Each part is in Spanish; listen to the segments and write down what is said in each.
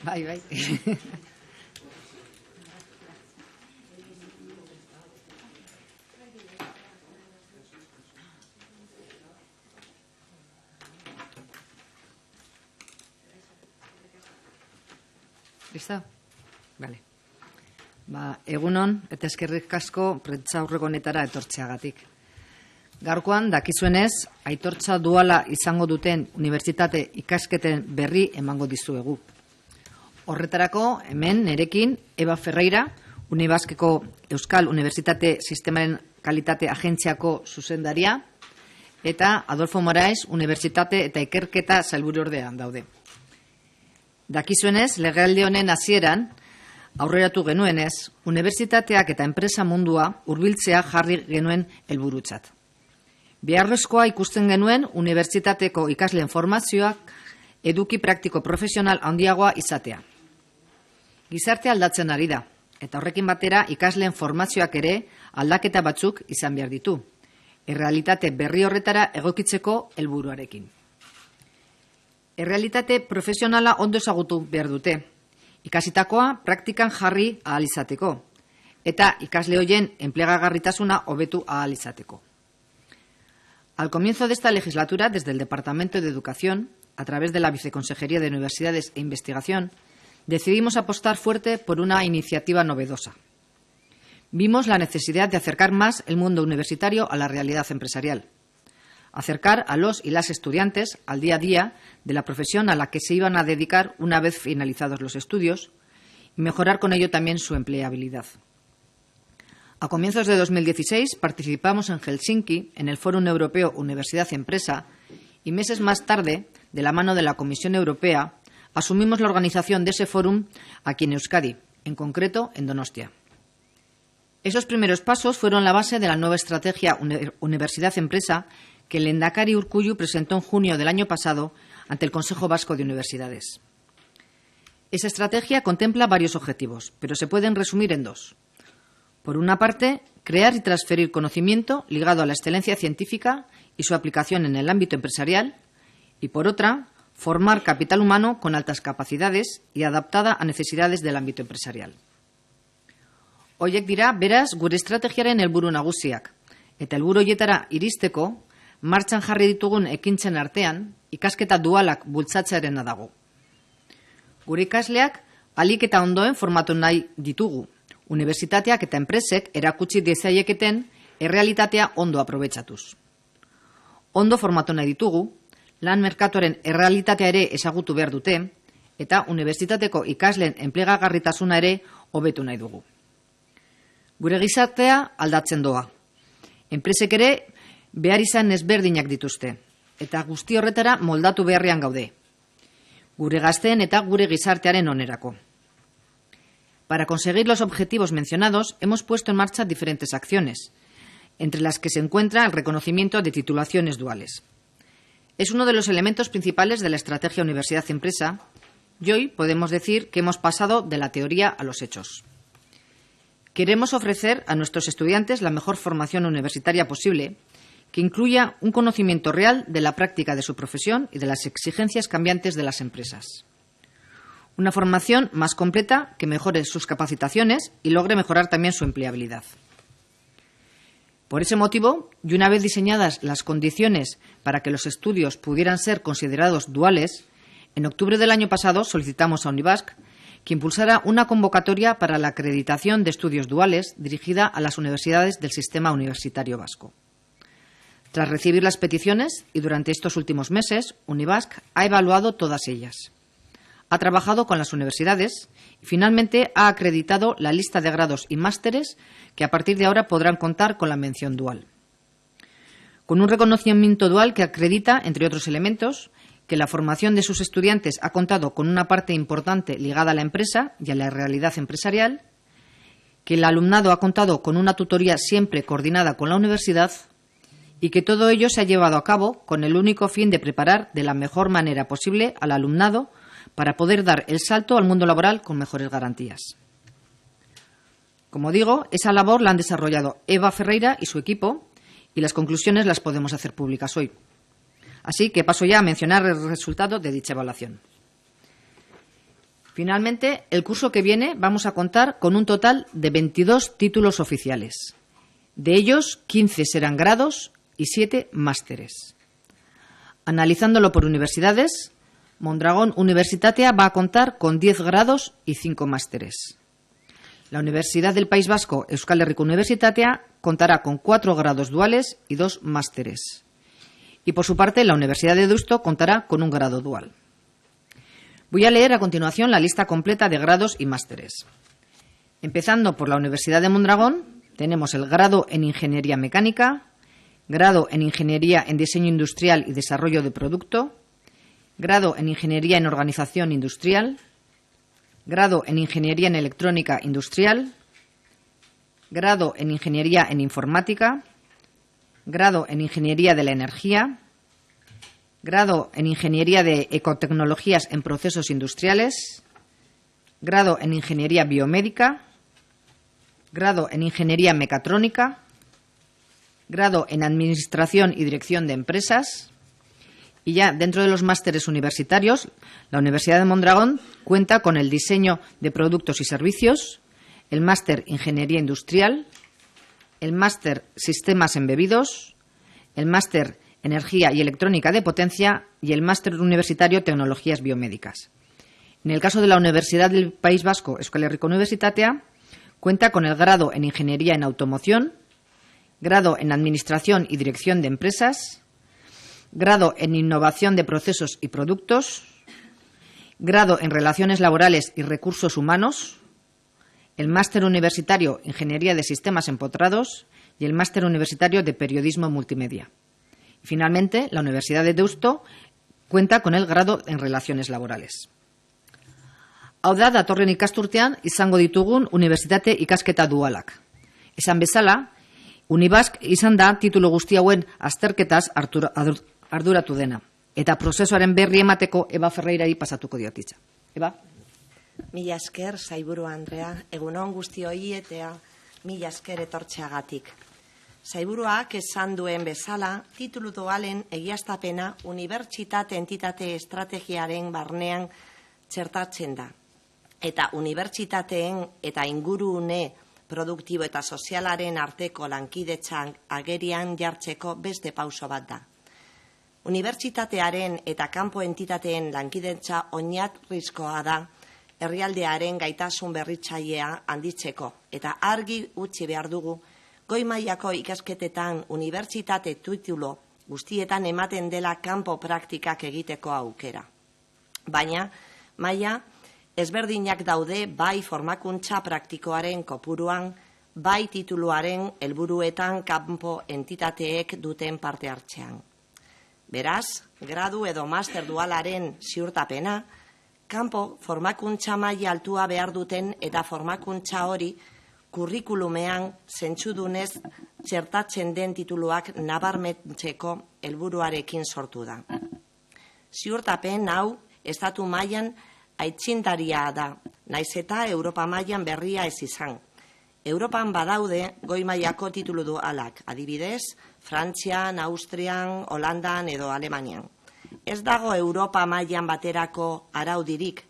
Bai, bai. ¿Listo? Vale. Egunon, eta eskerrik asko prentsaurreko honetara etortzeagatik. Gaurkoan, dakizuenez, aitortza duala izango duten unibertsitate ikasketen berri emango dizuegu. Horretarako, hemen, nerekin, Eva Ferreira, Unibaskeko Euskal Unibertsitate Sistemaren Kalitate Agentziako zuzendaria, eta Adolfo Moraes, Unibertsitate eta Ikerketa Sailburuordean daude. Dakizuenez, legealdi honen hasieran, aurreratu genuenez, unibertsitateak eta enpresa mundua hurbiltzea jarri genuen helburutzat. Beharrezkoa ikusten genuen unibertsitateko ikasleen formazioak eduki praktiko profesional handiagoa izatea. Gizartea aldatzen ari da, eta horrekin batera ikasleen formazioak ere aldaketa batzuk izan behar ditu, errealitate berri horretara egokitzeko helburuarekin. Errealitate profesionala ondo ezagutu behar dute, ikasitakoa praktikan jarri ahal izateko, eta ikasle horien enplegagarritasuna hobetu ahal izateko. Al comienzo de esta legislatura, desde el Departamento de Educación, a través de la Viceconsejería de Universidades e Investigación, decidimos apostar fuerte por una iniciativa novedosa. Vimos la necesidad de acercar más el mundo universitario a la realidad empresarial, acercar a los y las estudiantes al día a día de la profesión a la que se iban a dedicar una vez finalizados los estudios y mejorar con ello también su empleabilidad. A comienzos de 2016 participamos en Helsinki, en el Fórum Europeo Universidad-Empresa, y meses más tarde, de la mano de la Comisión Europea, asumimos la organización de ese fórum aquí en Euskadi, en concreto en Donostia. Esos primeros pasos fueron la base de la nueva estrategia Universidad-Empresa que el Lehendakari Urkullu presentó en junio del año pasado ante el Consejo Vasco de Universidades. Esa estrategia contempla varios objetivos, pero se pueden resumir en dos. Por una parte, crear y transferir conocimiento ligado a la excelencia científica y su aplicación en el ámbito empresarial, y por otra, formar capital humano con altas capacidades y adaptada a necesidades del ámbito empresarial. Horiek dira, beraz, gure estrategiaren helburu nagusiak, eta helburu horietara iristeko, martxan jarri ditugun ekintzen artean, ikasketa dualak bultzatzearena dago. Gure ikasleak ahalik eta ondoen formatu nahi ditugu, unibertsitateak eta enpresek erakutsi dezaieketen errealitatea ondo aprobetxatuz. Ondo formatu nahi ditugu, lan merkatuaren errealitatea ere ezagutu behar dute, eta unibertsitateko ikasleen enplegagarritasuna ere hobetu nahi dugu. Gure gizartea aldatzen doa. Enpresek ere behar izan ezberdinak dituzte, eta guzti horretara moldatu beharrean gaude. Gure gazteen eta gure gizartearen onerako. Para conseguir los objetivos mencionados, hemos puesto en marcha diferentes acciones, entre las que se encuentra el reconocimiento de titulaciones duales. Es uno de los elementos principales de la estrategia Universidad-Empresa y hoy podemos decir que hemos pasado de la teoría a los hechos. Queremos ofrecer a nuestros estudiantes la mejor formación universitaria posible, que incluya un conocimiento real de la práctica de su profesión y de las exigencias cambiantes de las empresas. Una formación más completa que mejore sus capacitaciones y logre mejorar también su empleabilidad. Por ese motivo, y una vez diseñadas las condiciones para que los estudios pudieran ser considerados duales, en octubre del año pasado solicitamos a Univask que impulsara una convocatoria para la acreditación de estudios duales dirigida a las universidades del sistema universitario vasco. Tras recibir las peticiones y durante estos últimos meses, Univask ha evaluado todas ellas. Ha trabajado con las universidades y finalmente ha acreditado la lista de grados y másteres que a partir de ahora podrán contar con la mención dual. Con un reconocimiento dual que acredita, entre otros elementos, que la formación de sus estudiantes ha contado con una parte importante ligada a la empresa y a la realidad empresarial, que el alumnado ha contado con una tutoría siempre coordinada con la universidad y que todo ello se ha llevado a cabo con el único fin de preparar de la mejor manera posible al alumnado para poder dar el salto al mundo laboral con mejores garantías. Como digo, esa labor la han desarrollado Eva Ferreira y su equipo y las conclusiones las podemos hacer públicas hoy. Así que paso ya a mencionar el resultado de dicha evaluación. Finalmente, el curso que viene vamos a contar con un total de 22 títulos oficiales. De ellos, 15 serán grados y 7 másteres. Analizándolo por universidades, Mondragón Universitatea va a contar con 10 grados y 5 másteres. La Universidad del País Vasco Euskal Herriko Unibertsitatea contará con 4 grados duales y 2 másteres. Y por su parte, la Universidad de Deusto contará con un grado dual. Voy a leer a continuación la lista completa de grados y másteres. Empezando por la Universidad de Mondragón, tenemos el grado en Ingeniería Mecánica, grado en Ingeniería en Diseño Industrial y Desarrollo de Producto, grado en Ingeniería en Organización Industrial, grado en Ingeniería en Electrónica Industrial, grado en Ingeniería en Informática, grado en Ingeniería de la Energía, grado en Ingeniería de Ecotecnologías en Procesos Industriales, grado en Ingeniería Biomédica, grado en Ingeniería Mecatrónica, grado en Administración y Dirección de Empresas. Y ya dentro de los másteres universitarios, la Universidad de Mondragón cuenta con el Diseño de Productos y Servicios, el Máster Ingeniería Industrial, el Máster Sistemas Embebidos, el Máster Energía y Electrónica de Potencia y el Máster Universitario Tecnologías Biomédicas. En el caso de la Universidad del País Vasco Euskal Herriko Unibertsitatea, cuenta con el grado en Ingeniería en Automoción, grado en Administración y Dirección de Empresas, grado en Innovación de Procesos y Productos, grado en Relaciones Laborales y Recursos Humanos, el Máster Universitario Ingeniería de Sistemas Empotrados y el Máster Universitario de Periodismo Multimedia. Y finalmente, la Universidad de Deusto cuenta con el grado en Relaciones Laborales. Hau da, datorren ikasturtean izango ditugun unibertsitate ikasketa dualak. Esan bezala, Unibask izan da titulu guzti hauen azterketaz arduratu dena. Eta prozesuaren berri emateko Eba Ferreirari pasatuko diotitza. Eba? Mila esker, saiburu Andrea, egunon guztioi eta mila esker etortzeagatik. Saiburuak esan duen bezala, titulu dualen egiaztapena unibertsitate entitate estrategiaren barnean txertatzen da. Eta unibertsitateen eta ingurune produktibo eta sozialaren arteko lankidetzan agerian jartzeko beste pauso bat da. Unibertsitatearen eta kanpo entitateen lankidetza oinarrizkoa da herrialdearen gaitasun berritzailea handitzeko eta argi utzi behar dugu goi mailako ikasketetan unibertsitate titulu guztietan ematen dela kanpo praktikak egiteko aukera. Baina maila ezberdinak daude bai formakuntza praktikoaren kopuruan, bai tituluaren helburuetan kanpo entitateek duten parte hartzean. Beraz, gradu edo master dualaren ziurtapena, kanpo formakuntza maila altua behar duten eta formakuntza hori kurrikulumean zentzudunez txertatzen den tituluak nabarmentzeko helburuarekin sortu da. Ziurtapen hau estatu mailan aitzindaria da, naiz eta Europa mailan berria ez izan. Europan badaude goi mailako titulu dualak, adibidez, Frantzian, Austrian, Holandan edo Alemanian. Ez dago Europa mailan baterako araudirik,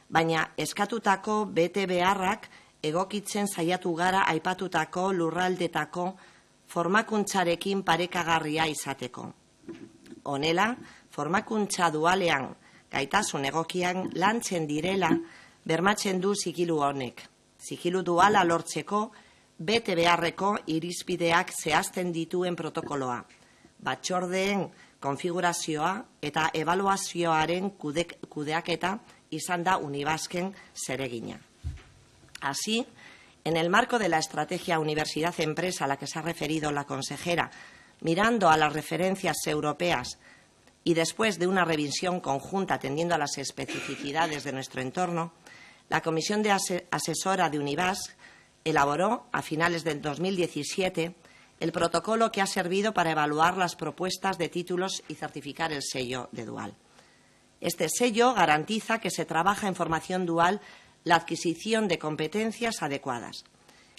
baina eskatutako bete beharrak egokitzen saiatu gara aipatutako lurraldetako formakuntzarekin parekagarria izateko. Honela, formakuntza dualean gaitasun egokian lantzen direla bermatzen du zigilu honek. Zigilu duala lortzeko bete beharreko irizpideak zehazten dituen protokoloa, batzordeen konfigurazioa eta ebaluazioaren kudeaketa izan da Unibasken zeregina. Así, en el marco de la estrategia Universidad-Empresa a la que se ha referido la consejera, mirando a las referencias europeas y después de una revisión conjunta atendiendo a las especificidades de nuestro entorno, la Comisión de Asesora de Unibasc elaboró, a finales del 2017, el protocolo que ha servido para evaluar las propuestas de títulos y certificar el sello de dual. Este sello garantiza que se trabaja en formación dual la adquisición de competencias adecuadas.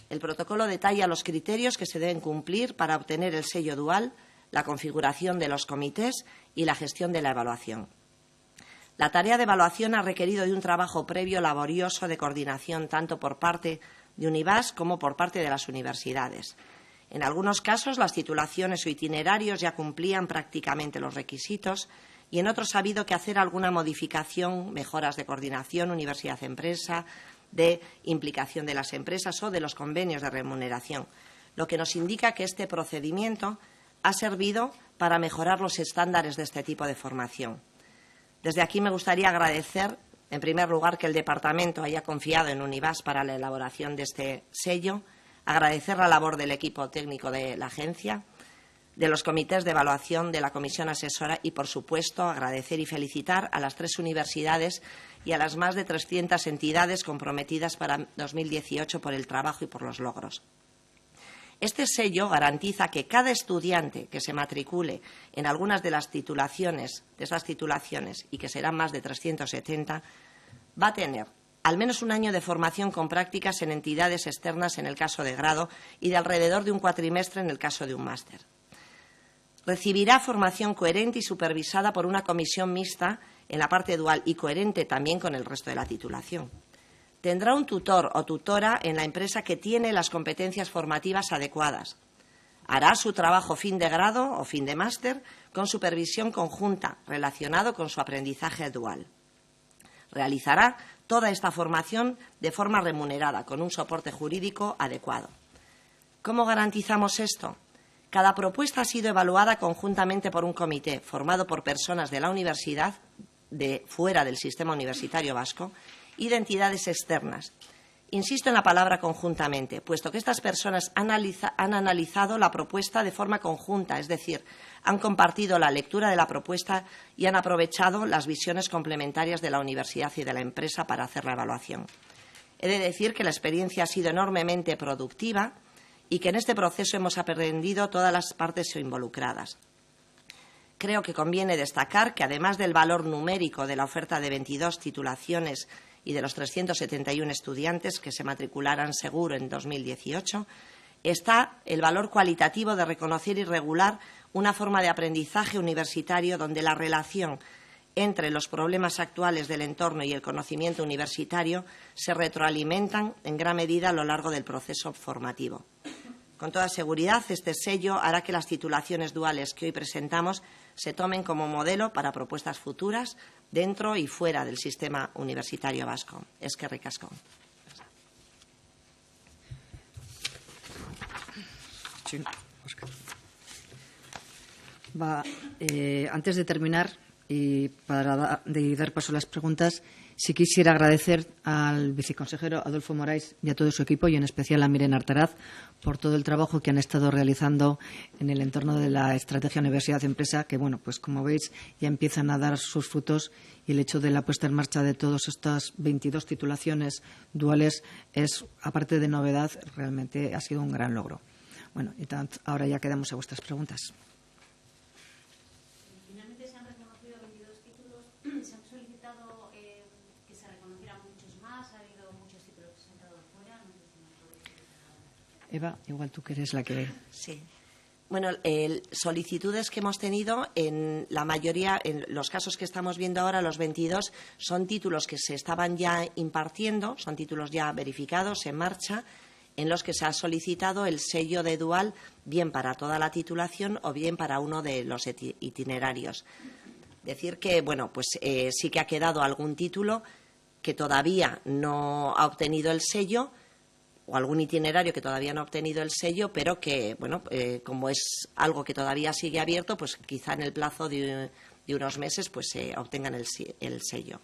El protocolo detalla los criterios que se deben cumplir para obtener el sello dual, la configuración de los comités y la gestión de la evaluación. La tarea de evaluación ha requerido de un trabajo previo laborioso de coordinación tanto por parte de Unibas como por parte de las universidades. En algunos casos, las titulaciones o itinerarios ya cumplían prácticamente los requisitos y en otros ha habido que hacer alguna modificación, mejoras de coordinación, universidad-empresa, de implicación de las empresas o de los convenios de remuneración, lo que nos indica que este procedimiento ha servido para mejorar los estándares de este tipo de formación. Desde aquí me gustaría agradecer, en primer lugar, que el Departamento haya confiado en Unibas para la elaboración de este sello, agradecer la labor del equipo técnico de la agencia, de los comités de evaluación, de la comisión asesora y, por supuesto, agradecer y felicitar a las 3 universidades y a las más de 300 entidades comprometidas para 2018 por el trabajo y por los logros. Este sello garantiza que cada estudiante que se matricule en algunas de las titulaciones, y que serán más de 370, va a tener al menos un año de formación con prácticas en entidades externas en el caso de grado y de alrededor de un cuatrimestre en el caso de un máster. Recibirá formación coherente y supervisada por una comisión mixta en la parte dual y coherente también con el resto de la titulación. Tendrá un tutor o tutora en la empresa que tiene las competencias formativas adecuadas. Hará su trabajo fin de grado o fin de máster con supervisión conjunta relacionado con su aprendizaje dual. Realizará toda esta formación de forma remunerada, con un soporte jurídico adecuado. ¿Cómo garantizamos esto? Cada propuesta ha sido evaluada conjuntamente por un comité formado por personas de la universidad, de fuera del sistema universitario vasco, y de entidades externas. Insisto en la palabra conjuntamente, puesto que estas personas han analizado la propuesta de forma conjunta, es decir, han compartido la lectura de la propuesta y han aprovechado las visiones complementarias de la universidad y de la empresa para hacer la evaluación. He de decir que la experiencia ha sido enormemente productiva y que en este proceso hemos aprendido todas las partes involucradas. Creo que conviene destacar que, además del valor numérico de la oferta de 22 titulaciones y de los 371 estudiantes que se matricularán seguro en 2018, está el valor cualitativo de reconocer y regular una forma de aprendizaje universitario donde la relación entre los problemas actuales del entorno y el conocimiento universitario se retroalimentan en gran medida a lo largo del proceso formativo. Con toda seguridad, este sello hará que las titulaciones duales que hoy presentamos se tomen como modelo para propuestas futuras dentro y fuera del sistema universitario vasco. Eskerrik asko. Antes de terminar y para dar paso a las preguntas, sí quisiera agradecer al viceconsejero Adolfo Morais y a todo su equipo, y en especial a Miren Artaraz, por todo el trabajo que han estado realizando en el entorno de la estrategia Universidad-Empresa, que, bueno, pues como veis, ya empiezan a dar sus frutos, y el hecho de la puesta en marcha de todas estas 22 titulaciones duales es, aparte de novedad, realmente ha sido un gran logro. Bueno, y ahora ya quedamos a vuestras preguntas. Finalmente se han reconocido 22 títulos. ¿Se han solicitado que se reconocieran muchos más? ¿Ha habido muchos títulos que se han quedado fuera? No sé si me podéis decir. Eva, igual tú que eres la que... Sí. Bueno, solicitudes que hemos tenido, en la mayoría, en los casos que estamos viendo ahora, los 22, son títulos que se estaban ya impartiendo, son títulos ya verificados, en marcha, en los que se ha solicitado el sello de dual, bien para toda la titulación o bien para uno de los itinerarios. Decir que, bueno, pues sí que ha quedado algún título que todavía no ha obtenido el sello, o algún itinerario que todavía no ha obtenido el sello, pero que, bueno, como es algo que todavía sigue abierto, pues quizá en el plazo de unos meses pues obtengan el sello.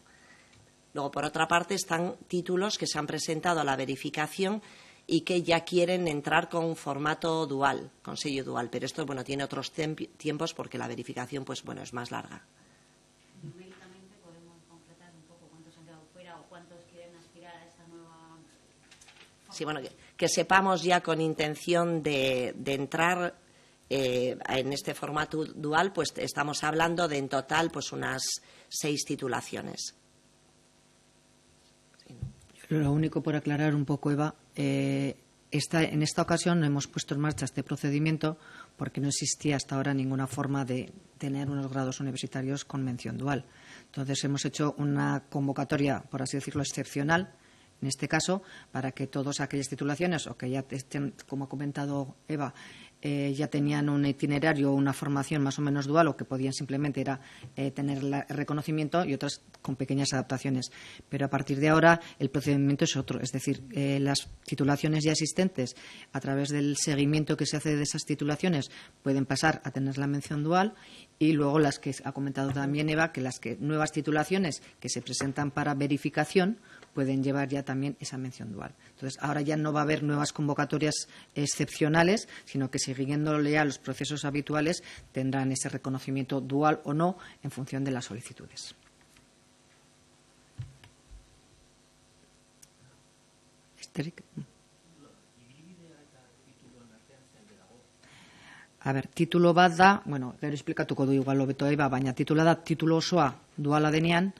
Luego, por otra parte, están títulos que se han presentado a la verificación y que ya quieren entrar con formato dual, con sello dual, pero esto, bueno, tiene otros tiempos porque la verificación, pues bueno, es más larga. Numéricamente podemos concretar un poco cuántos han quedado fuera o cuántos quieren aspirar a esta nueva. Sí, bueno, que sepamos ya con intención de entrar en este formato dual, pues estamos hablando de en total pues unas 6 titulaciones. Sí, ¿no? Lo único por aclarar un poco, Eva, en esta ocasión hemos puesto en marcha este procedimiento porque no existía hasta ahora ninguna forma de tener unos grados universitarios con mención dual. Entonces, hemos hecho una convocatoria, por así decirlo, excepcional, en este caso, para que todas aquellas titulaciones, o que ya estén, como ha comentado Eva, ya tenían un itinerario o una formación más o menos dual, o que podían simplemente era tener el reconocimiento, y otras con pequeñas adaptaciones. Pero a partir de ahora el procedimiento es otro, es decir, las titulaciones ya existentes, a través del seguimiento que se hace de esas titulaciones, pueden pasar a tener la mención dual, y luego las que ha comentado también Eva, que las nuevas titulaciones que se presentan para verificación pueden llevar ya también esa mención dual. Entonces, ahora ya no va a haber nuevas convocatorias excepcionales, sino que siguiéndole a los procesos habituales tendrán ese reconocimiento dual o no en función de las solicitudes. Esterik. A ber, titulo bat da, bueno, gero esplikatuko du igual hobeto Eba, baina titula da titulo osoa duala denean,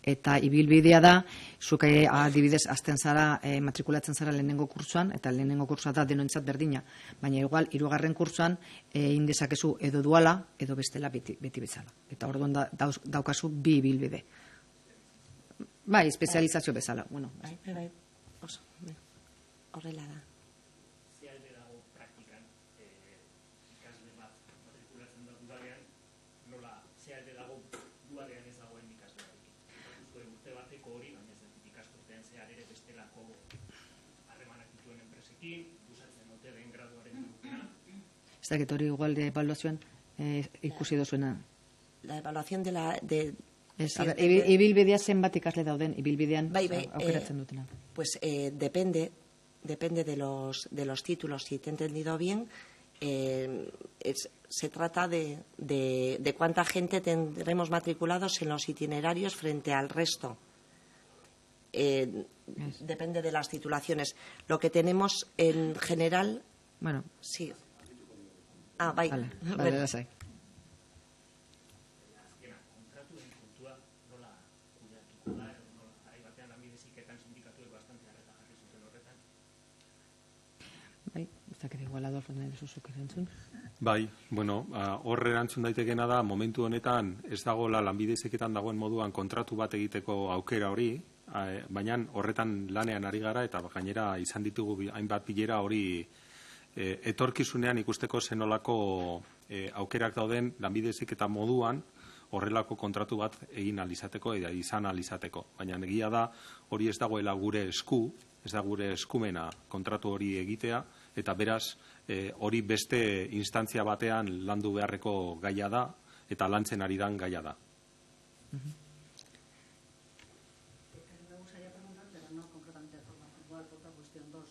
eta ibilbidea da, zuk adibidez azten zara, matrikulatzen zara lehenengo kursuan, eta lehenengo kursua da denontzat berdina, baina igual, 3. kursuan, indezakezu edo duala, edo bestela beti bezala. Eta orduan daukazu bi ibilbide. Bai, espezializazio bezala. Bueno, Bai, oso, horrela da. Ez dakit hori igual de evaluazioan ikusi dozuena. La evaluación de la... Ibilbidea zenbat ikasle dauden, ibilbidean bai, aukeratzen dutena. Pues depende de los títulos. Si te he entendido bien, se trata de cuánta gente tendremos matriculados en los itinerarios frente al resto. Depende de las titulaciones. Lo que tenemos en general... Bueno. Sí. Bai. Vale, lasai. Bai, ez dakit igual Adolfo nahi duzuzuk erantzun. Bai, bueno, hor erantzun daitekena da, momentu honetan ez dagoela Lanbide Heziketan dagoen moduan kontratu bat egiteko aukera hori, baina horretan lanean ari gara, eta gainera izan ditugu hainbat bilera hori etorkizunean ikusteko zenolako aukerak dauden Lanbide Heziketa moduan horrelako kontratu bat egin alizateko eta izan alizateko. Baina egia da hori ez dagoela gure esku, ez da gure eskumena kontratu hori egitea, eta beraz hori beste instantzia batean landu beharreko gaia da eta lantzen ari dan gaia da. Me gustaría preguntar, pero no concretamente de forma puntual, por otra cuestión. 2,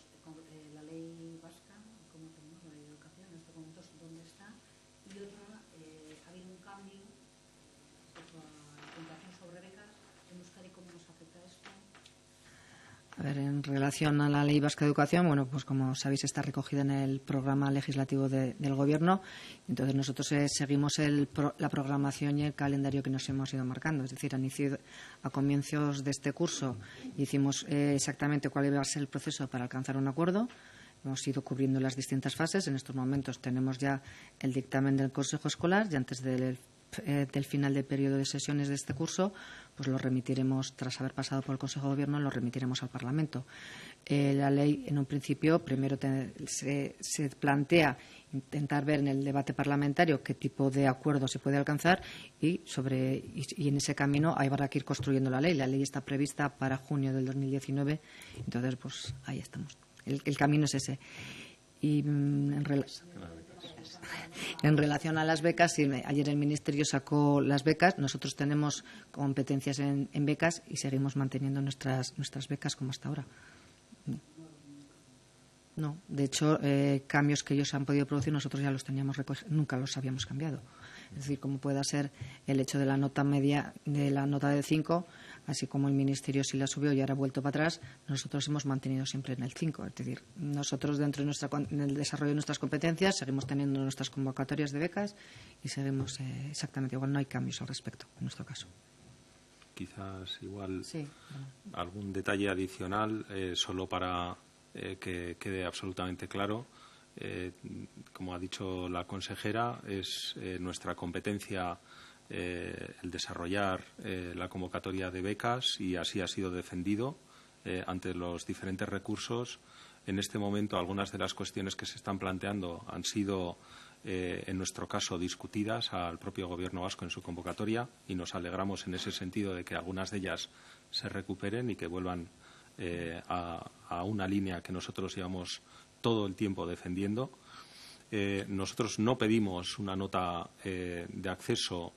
la ley vasca, ¿cómo tenemos la ley de educación? En estos momentos, ¿dónde está? Y otra, ha habido un cambio respecto a la puntuación sobre becas. En Euskadi, ¿cómo nos afecta esto? A ver, en relación a la Ley Vasca de Educación, bueno, pues como sabéis está recogida en el programa legislativo del Gobierno. Entonces nosotros seguimos la programación y el calendario que nos hemos ido marcando. Es decir, a comienzos de este curso hicimos exactamente cuál iba a ser el proceso para alcanzar un acuerdo. Hemos ido cubriendo las distintas fases. En estos momentos tenemos ya el dictamen del Consejo Escolar y antes del final del periodo de sesiones de este curso, pues lo remitiremos, tras haber pasado por el Consejo de Gobierno, lo remitiremos al Parlamento. La ley, en un principio, primero se plantea intentar ver en el debate parlamentario qué tipo de acuerdo se puede alcanzar y en ese camino habrá que ir construyendo la ley. La ley está prevista para junio del 2019, entonces pues ahí estamos. El camino es ese. Y en relación a las becas, ayer el Ministerio sacó las becas. Nosotros tenemos competencias en becas y seguimos manteniendo nuestras becas como hasta ahora. No, de hecho, cambios que ellos han podido producir nosotros ya los teníamos recogido, nunca los habíamos cambiado. Es decir, como pueda ser el hecho de la nota media, de la nota de 5, así como el Ministerio sí la subió y ahora ha vuelto para atrás, nosotros hemos mantenido siempre en el 5. Es decir, nosotros dentro de en el desarrollo de nuestras competencias seguimos teniendo nuestras convocatorias de becas y seguimos exactamente igual, no hay cambios al respecto en nuestro caso. Quizás igual sí, bueno. Algún detalle adicional solo para que quede absolutamente claro. Como ha dicho la consejera, es nuestra competencia el desarrollar la convocatoria de becas y así ha sido defendido ante los diferentes recursos. En este momento, algunas de las cuestiones que se están planteando han sido, en nuestro caso, discutidas al propio Gobierno vasco en su convocatoria y nos alegramos en ese sentido de que algunas de ellas se recuperen y que vuelvan a una línea que nosotros llevamos todo el tiempo defendiendo. Nosotros no pedimos una nota de acceso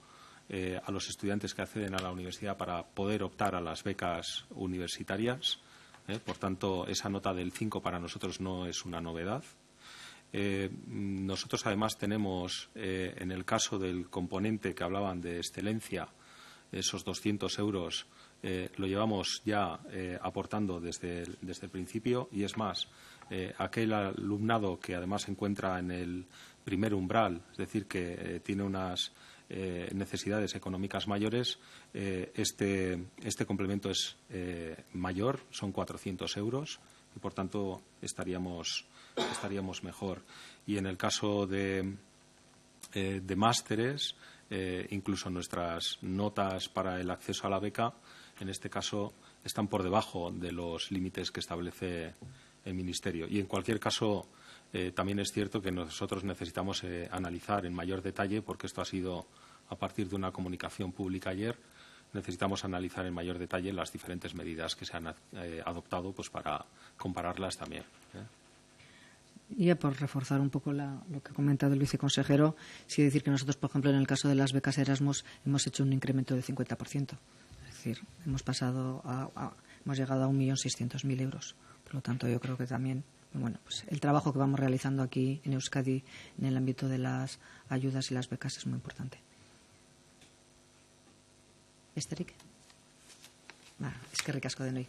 a los estudiantes que acceden a la universidad para poder optar a las becas universitarias. Por tanto, esa nota del 5 para nosotros no es una novedad. Nosotros, además, tenemos, en el caso del componente que hablaban de excelencia, esos 200 euros lo llevamos ya aportando desde el principio y, es más, aquel alumnado que además se encuentra en el primer umbral, es decir, que tiene unas necesidades económicas mayores, este complemento es mayor, son 400 euros y, por tanto, estaríamos mejor. Y en el caso de másteres, incluso nuestras notas para el acceso a la beca, en este caso, están por debajo de los límites que establece el Ministerio. Y, en cualquier caso, también es cierto que nosotros necesitamos analizar en mayor detalle, porque esto ha sido a partir de una comunicación pública ayer, necesitamos analizar en mayor detalle las diferentes medidas que se han adoptado, pues, para compararlas también. Y ya por reforzar un poco lo que ha comentado el viceconsejero, sí decir que nosotros, por ejemplo, en el caso de las becas Erasmus, hemos hecho un incremento del 50%. Es decir, hemos llegado a 1.600.000 euros. Por lo tanto, yo creo que también, bueno, pues el trabajo que vamos realizando aquí en Euskadi en el ámbito de las ayudas y las becas es muy importante. Esterik? Eskerrik asko denoi.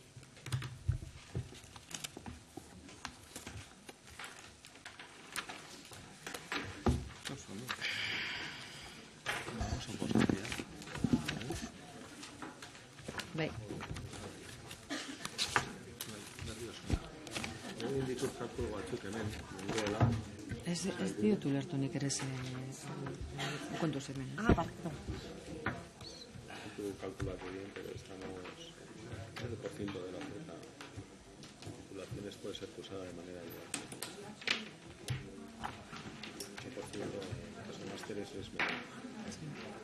Bai. Ez diotu lertu nik ere kontu zer hemen. Perdón. Calculado bien, pero estamos el porcentaje de la oferta calculaciones puede ser usada de manera igual. 8% en los másteres es menor.